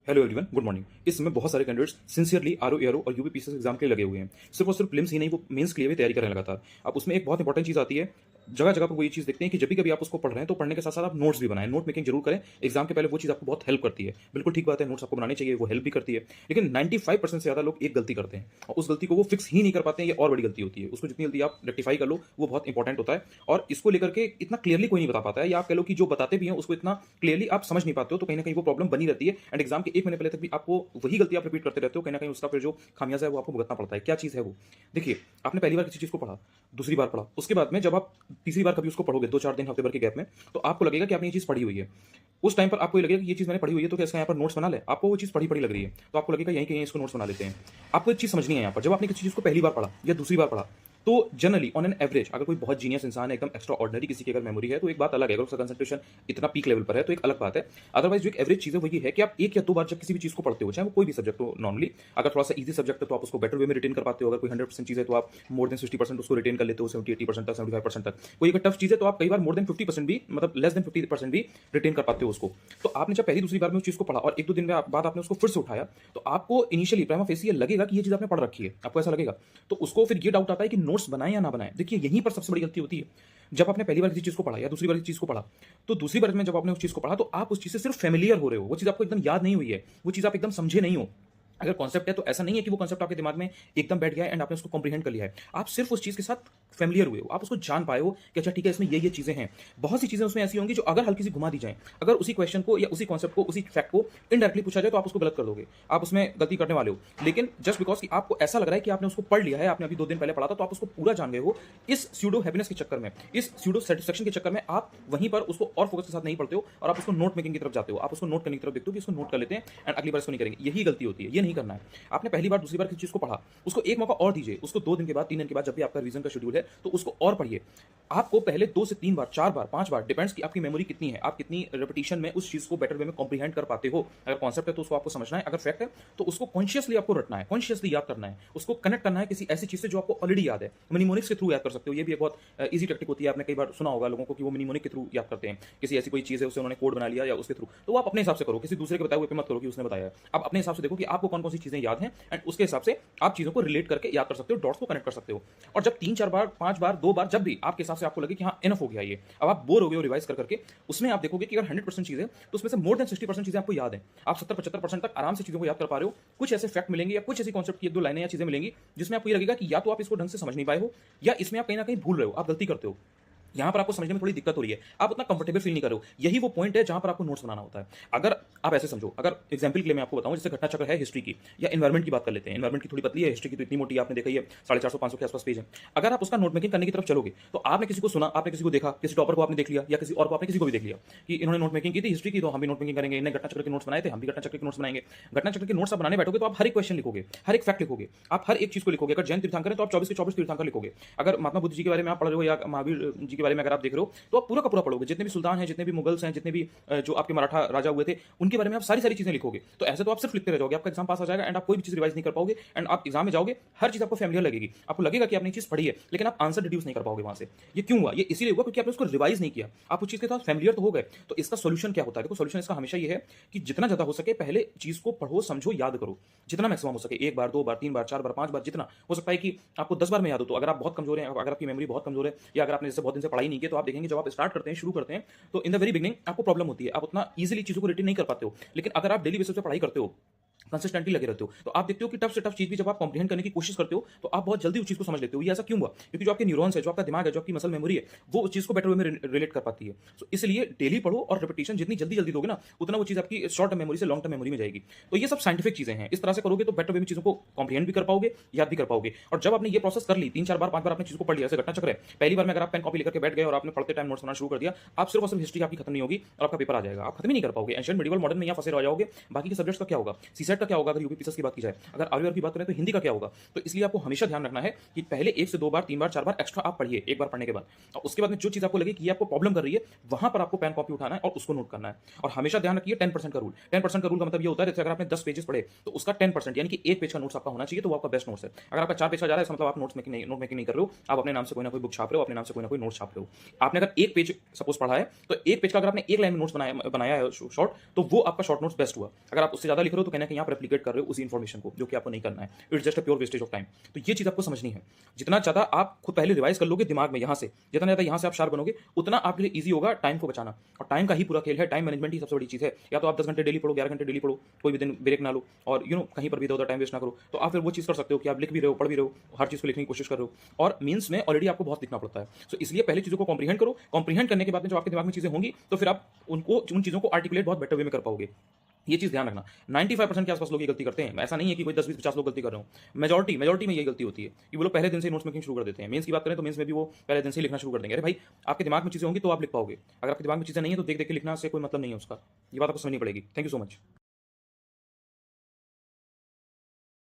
Hello everyone, good morning. इस समय बहुत सारे कैंडिडेट्स सिंसियरली आरओ एआरओ और यूपीपीसीएस एग्जाम के लिए लगे हुए हैं। सिर्फ और सिर्फ प्रीलिम्स ही नहीं, वो मेंस के लिए भी तैयारी कर रहे हैं लगातार। अब उसमें एक बहुत इंपॉर्टेंट चीज़ आती है, जगह जगह पर वो ये चीज़ देखते हैं कि जब भी कभी आप उसको पढ़ रहे हैं तो पढ़ने के साथ साथ आप नोट्स भी बनाएं, नोट मेकिंग जरूर करें। एग्जाम के पहले वो चीज़ आपको बहुत हेल्प करती है। बिल्कुल ठीक बात है, नोट्स आपको बनाने चाहिए, वो हेल्प भी करती है। लेकिन 95% से ज़्यादा लोग एक गलती करते हैं और उस गलती को वो फिक्स ही नहीं कर पाते हैं। ये और बड़ी गलती होती है। उसको जितनी जल्दी आप रेक्टिफाई कर लो वो बहुत इंपॉर्टेंट होता है। और इसको लेकर के इतना क्लियरली कोई नहीं बता पाता है, या आप कह लो कि जो बताते भी हैं उसको इतना क्लियरली आप समझ नहीं पाते हो, तो कहीं ना कहीं वो प्रॉब्लम बनी रहती है। एंड एग्जाम के एक महीने पहले तक भी आपको वही गलती आप रिपीट करते रहते हो, कहीं ना कहीं उसका फिर जो खामियाजा है वो आपको भुगतना पड़ता है। क्या चीज़ है वो? देखिए, आपने पहली बार किसी चीज़ को पढ़ा, दूसरी बार पढ़ा, उसके बाद में जब आप तीसरी बार कभी उसको पढ़ोगे 2-4 दिन, हफ्ते भर के गैप में, तो आपको लगेगा कि आपने ये चीज़ पढ़ी हुई है। उस टाइम पर आपको ये लगेगा कि ये चीज़ मैंने पढ़ी हुई है, तो क्या इसका यहाँ पर नोट्स बना ले? आपको वो चीज़ पढ़ी-पढ़ी लग रही है, तो आपको लगेगा यहीं कहीं इसको नोट्स बना लेते हैं। आपको एक चीज़ समझनी है यहाँ पर, जब आपने किसी चीज़ को पहली बार पढ़ा या दूसरी बार पढ़ा, तो जनरली ऑन एन एवरेज अगर कोई बहुत जीनियस इंसान है, एकदम एक्स्ट्रा ऑर्डिनरी किसी की अगर मेमोरी है, तो एक बात अलग है। अगर उसका कंसंट्रेशन इतना पीक लेवल पर है, तो एक अलग बात है। अदरवाइज जो एक एवरेज चीज़ है वो ये है कि आप 1 या 2 बार जब किसी भी चीज़ को पढ़ते हो, चाहे वो कोई भी सब्जेक्ट हो नॉर्मली, अगर थोड़ा-सा ईज़ी सब्जेक्ट है तो आप उसको बेटर वे में रिटेन कर पाते हो। अगर कोई 100% चीज़ है तो आप मोर देन 60% उसको रिटेन कर लेते हो, 70-80% तक, 75% तक। कोई अगर टफ चीज़ है तो आप कई बार मोर देन 50% भी, मतलब लेस देन 50% भी रिटेन कर पाते हो उसको। तो आपने जब पहली दूसरी बार में उस चीज़ को पढ़ा और 1-2 दिन बाद आपने उसको फिर से उठाया, तो आपको इनिशियली प्राइमा फेसी ये लगेगा कि ये चीज़ आपने पढ़ रखी है, आपको ऐसा लगेगा। तो उसको फिर ये डाउट आता है कि नोट्स बनाएँ या ना बनाएँ। देखिए, यहीं पर सबसे बड़ी गलती होती है। जब आपने पहली बार किसी चीज़ को पढ़ा या दूसरी बार किसी चीज़ को पढ़ा, तो दूसरी बार में जब आपने उस चीज़ को पढ़ा तो आप उस चीज़ से सिर्फ फ़ैमिलियर हो रहे हो। वो चीज़ आपको एकदम याद नहीं हुई है, वो चीज़ आप एकदम समझे नहीं हो। अगर कॉन्सेप्ट है तो ऐसा नहीं है कि वो कॉन्सेप्ट आपके दिमाग में एकदम बैठ गया है एंड आपने उसको कॉम्प्रिहेंड कर लिया है। आप सिर्फ उस चीज़ के साथ फ़ैमिलियर हुए हो, आप उसको जान पाए हो कि अच्छा ठीक है, इसमें ये चीज़ें हैं। बहुत सी चीज़ें उसमें ऐसी होंगी जो अगर हल्की सी घुमा दी जाएँ, अगर उसी क्वेश्चन को या उसी कॉन्सेप्ट को, उसी फैक्ट को इनडायरेक्टली पूछा जाए तो आप उसको गलत कर दोगे। आप उसमें गलती करने वाले हो। लेकिन जस्ट बिकॉज़ कि आपको ऐसा लग रहा है कि आपने उसको पढ़ लिया है, आपने अभी 2 दिन पहले पढ़ा था तो आप उसको पूरा जान गए हो। इस स्यूडो हैप्पीनेस के चक्कर में, इस स्यूडो सैटिस्फैक्शन के चक्कर में आप वहीं पर उसको और फ़ोकस के साथ नहीं पढ़ते हो और आप उसको नोट मेकिंग की तरफ जाते हो। आप उसको नोट करने की तरफ देखते हो कि इसको नोट कर लेते हैं एंड अगली बार इसको नहीं करेंगे। यही गलती होती है, ये नहीं करना है। आपने पहली बार, दूसरी बार किसी चीज़ को पढ़ा, उसको एक मौका और दीजिए। उसको 2 दिन के बाद, 3 दिन के बाद जब भी आपका रिवीजन का शेड्यूल है, तो उसको और पढ़िए। आपको पहले 2 से 3 बार, 4 बार, 5 बार, डिपेंड्स कि आपकी मेमोरी कितनी है, आप कितनी रिपिटिशन में उस चीज़ को बेटर वे में कॉम्प्रिहेंड कर पाते हो। अगर कॉन्सेप्ट है तो उसको आपको समझना है, अगर फैक्ट है तो उसको कॉन्शियसली आपको रटना है, कॉन्शियसली याद करना है। उसको कनेक्ट करना है किसी ऐसी चीज़ से जो आपको ऑलरेडी याद है। मनीमोनिक्स के थ्रू याद कर सकते हो। ये भी एक बहुत ईज़ी टेक्निक होती है। आपने कई बार सुना होगा लोगों को कि वो मनीमोनिक के थ्रू याद करते हैं। किसी ऐसी कोई चीज़ है, उसे उन्होंने कोड बना लिया या उसके थ्रू। तो वो आप अपने हिसाब से करो, किसी दूसरे के बताए हुए पे मत करो कि उसने बताया है। आप अपने हिसाब से देखो कि आपको कौन-कौन सी चीज़ें याद हैं एंड उसके हिसाब से आप चीज़ों को रिलेट करके याद कर सकते हो, डॉट्स को कनेक्ट कर सकते हो। और जब 3-4 बार, 5 बार, 2 बार, जब भी आपके हिसाब से आपको लगे कि हाँ, इनफ हो गया ये, अब आप बोर हो गए हो रिवाइज़ कर करके, उसमें आप देखोगे कि अगर 100% चीज़ है, तो उसमें से मोर देन 60% चीज़ें आपको याद हैं। आप 70-75% तक आराम से चीज़ों को याद कर पा रहे हो। कुछ ऐसे फैक्ट मिलेंगे या कुछ ऐसी कॉन्सेप्ट की 1-2 लाइनें या चीज़ें मिलेंगी, जिसमें आपको ये लगेगा कि या तो आप इसको ढंग से समझ नहीं पाए हो, या इसमें आप कहीं न कहीं भूल रहे हो, आप गलती करते हो। यहाँ पर आपको समझने में थोड़ी दिक्कत हो रही है। आप उतना कंफर्टेबल फील नहीं कर रहे हो। यही वो पॉइंट है जहाँ पर आपको नोट्स बनाना होता है। अगर आप ऐसे समझो, अगर एग्जांपल के लिए मैं आपको बताऊँ, जैसे घटना चक्र है हिस्ट्री की, या एनवायरनमेंट की बात कर लेते हैं। एनवायरनमेंट की थोड़ी पतली है, हिस्ट्री की तो इतनी मोटी आपने देखा ही है, 450-500 के आसपास पेज है। अगर आप उसका नोट मेकिंग करने की तरफ चलोगे, तो आपने किसी को सुना, आपने किसी को देखा, किसी टॉपर को आपने देख लिया, या किसी और को आपने किसी को भी देख लिया कि इन्होंने नोट मेकिंग की थी हिस्ट्री की, तो हम भी नोट मेकिंग करेंगे। इन्होंने घटना चक्र के नोट्स बनाए थे, हम भी घटना चक्र के नोट्स बनाएंगे। घटना चक्र के नोट्स आप बनाने बैठोगे तो आप हर एक क्वेश्चन लिखोगे, हर एक फैक्ट लिखोगे, आप हर एक चीज़ को लिखोगे। अगर जैन तीर्थंकर है तो आप 24 के 24 तीर्थंकर लिखोगे। अगर महात्मा बुद्ध जी के बारे में आप पढ़ रहे हो या महावीर जी के बारे में अगर आप देख रहे हो, तो आप पूरा का पूरा पढ़ोगे। जितने भी सुल्तान हैं, जितने भी मुगल्स हैं, जितने भी जो आपके मराठा राजा हुए थे, उनके बारे में आप सारी चीज़ें लिखोगे। तो ऐसे तो आप सिर्फ लिखते रह जाओगे, आपका एग्जाम पास हो जाएगा एंड आप कोई भी चीज़ रिवाइज नहीं कर पाओगे एंड आप एग्जाम में जाओगे, हर चीज़ आपको फैमिलियर लगेगी। आपको लगेगा कि आपने चीज़ पढ़ी है, लेकिन आप आंसर डिड्यूस नहीं कर पाओगे वहाँ से। ये क्यों हुआ? ये इसीलिए हुआ क्योंकि आपने उसको रिवाइज नहीं किया। आप उस चीज़ के साथ फैमिलियर तो हो गए। तो इसका सॉल्यूशन क्या होता है? देखो, सॉल्यूशन इसका हमेशा ये है कि जितना ज़्यादा हो सके पहले चीज़ को पढ़ो, समझो, याद करो। जितना मैक्सिमम हो सके, 1 बार, 2 बार, 3 बार, 4 बार, 5 बार, जितना हो सकता है कि आपको 10 बार में याद हो। तो अगर आप बहुत कमजोर हैं, अगर आपकी मेमोरी बहुत कमजोर है, या अगर आपने जैसे बहुत दिन से पढ़ाई नहीं की, तो आप देखेंगे जब आप स्टार्ट करते हैं, शुरू करते हैं, तो इन द वेरी बिगिनिंग आपको प्रॉब्लम होती है। आप उतना ईज़िली चीज़ों को रिटेन नहीं कर पाते हो। लेकिन अगर आप डेली बेसिस पे पढ़ाई करते हो, कंसिस्टेंटली लगे रहते हो, तो आप देखते हो कि टफ से टफ चीज़ भी जब आप कॉम्प्रिहेंड करने की कोशिश करते हो, तो आप बहुत जल्दी उस चीज़ को समझ लेते हो। ये ऐसा क्यों हुआ? क्योंकि जो आपके न्यूरॉन्स है, जो आपका दिमाग है, जो आपकी मसल मेमोरी है, वो उस चीज़ को बेटर वे में रिलेट कर पाती है। सो इसलिए डेली पढ़ो और रिपिटिशन जितनी जल्दी दोगे ना, उतना वो चीज़ आपकी शॉर्ट टर्म मेमोरी से लॉन्ग टर्म मेमोरी में जाएगी। तो ये सब साइंटिफिक चीज़ें हैं। इस तरह से करोगे तो बेटर वे में चीज़ों को कॉम्प्रिहेंड भी कर पाओगे, याद भी कर पाओगे। और जब आपने ये प्रोसेस कर ली, 3-4 बार, 5 बार आपने चीज़ को पढ़ लिया, जैसे घटना चक्र है। पहली बार में अगर आप पेन कॉपी लेकर के बैठ गए और आपने पढ़ते टाइम नोट्स बनाना शुरू कर दिया, आप सिर्फ और सिर्फ हिस्ट्री आपकी खत्म नहीं होगी और आपका पेपर आ जाएगा। आप खत्म ही नहीं कर पाओगे। एंशिएंट, मिडिवल, मॉडर्न में यहाँ फंसे रह जाओगे। बाकी के सब्जेक्ट्स का क्या होगा? सीसेट का क्या होगा अगर यूपी पीसीएस की बात की जाए, अगर आरओ की बात करें तो हिंदी का क्या होगा। तो इसलिए आपको हमेशा ध्यान रखना है कि पहले 1 से 2 बार, 3 बार, 4 बार एक्स्ट्रा आप पढ़िए एक बार पढ़ने के बाद, और उसके बाद में जो चीज़ आपको लगे कि ये आपको प्रॉब्लम कर रही है, वहाँ पर आपको पेन कॉपी उठाना है और उसको नोट करना है। और हमेशा ध्यान रखिए 10% का रूल। 10% का रूल का मतलब ये होता है जैसे अगर आपने 10 पेजेस पढ़े तो उसका 10% यानी कि 1 पेज का नोट्स आपका होना चाहिए, तो वो आपका बेस्ट नोट्स है। अगर आपका 4 पेज का जा रहा है इसका मतलब आप नोट मेकिंग नहीं कर रहे हो, आप अपने नाम से कोई ना कोई बुक छाप रहे हो, अपने नाम से कोई ना कोई नोट छाप रहे हो। आपने अगर 1 पेज सपोज पढ़ा है, तो 1 पेज का अगर आपने 1 लाइन में नोट्स बनाया है शॉर्ट, तो वो आपका शॉर्ट नोट्स बेस्ट हुआ। अगर आप उससे ज़्यादा लिख रहे हो तो कहीं न कहीं आप रेप्लिकेट कर रहे हो उसी इन्फॉर्मेशन को, जो कि आपको नहीं करना है। It's just a pure wastage of time. तो ये चीज़ आपको समझनी है। जितना ज़्यादा आप खुद पहले रिवाइज़ कर लोगे दिमाग में यहाँ से, जितना ज़्यादा यहाँ से आप शार्प बनोगे, उतना आपके लिए ईज़ी होगा टाइम को बचाना। और टाइम का ही पूरा खेल है, टाइम मैनेजमेंट ही सबसे बड़ी चीज़ है। या तो आप 10 घंटे डेली पढ़ो, 11 घंटे डेली पढ़ो, कोई भी दिन ब्रेक ना लो और कहीं पर भी इधर-उधर टाइम वेस्ट ना करो। तो आप फिर वो चीज़ कर सकते हो कि आप लिख भी रहे हो, पढ़ भी रहे हो, हर चीज़ को लिखने की कोशिश कर रहे हो, और मेंस में ऑलरेडी आपको बहुत लिखना पड़ता है। सो इसलिए पहले चीज़ों को कॉम्प्रिहेंड करो, कॉम्प्रिहेंड करने के बाद में जब आपके दिमाग में चीज़ें होंगी, तो फिर आप उन चीज़ों को आर्टिकुलेट बहुत बेटर वे में कर पाओगे। ये चीज़ ध्यान रखना। 95% के आस-पास लोग ये गलती करते हैं। ऐसा नहीं है कि कोई 10, 20, 50 लोग गलती कर रहे हों। मेजॉरिटी में यही गलती होती है कि वो लोग पहले दिन से ही नोट्स मेकिंग शुरू कर देते हैं। मेंस की बात करें तो मेंस में भी वो पहले दिन से ही लिखना शुरू कर देंगे। अरे भाई, आपके दिमाग में चीज़ें होंगी तो आप लिख पाओगे। अगर आपके दिमाग में चीज़ें नहीं है तो देख-देख के लिखना से कोई मतलब नहीं है उसका। ये बात आपको समझनी पड़ेगी। Thank you so much.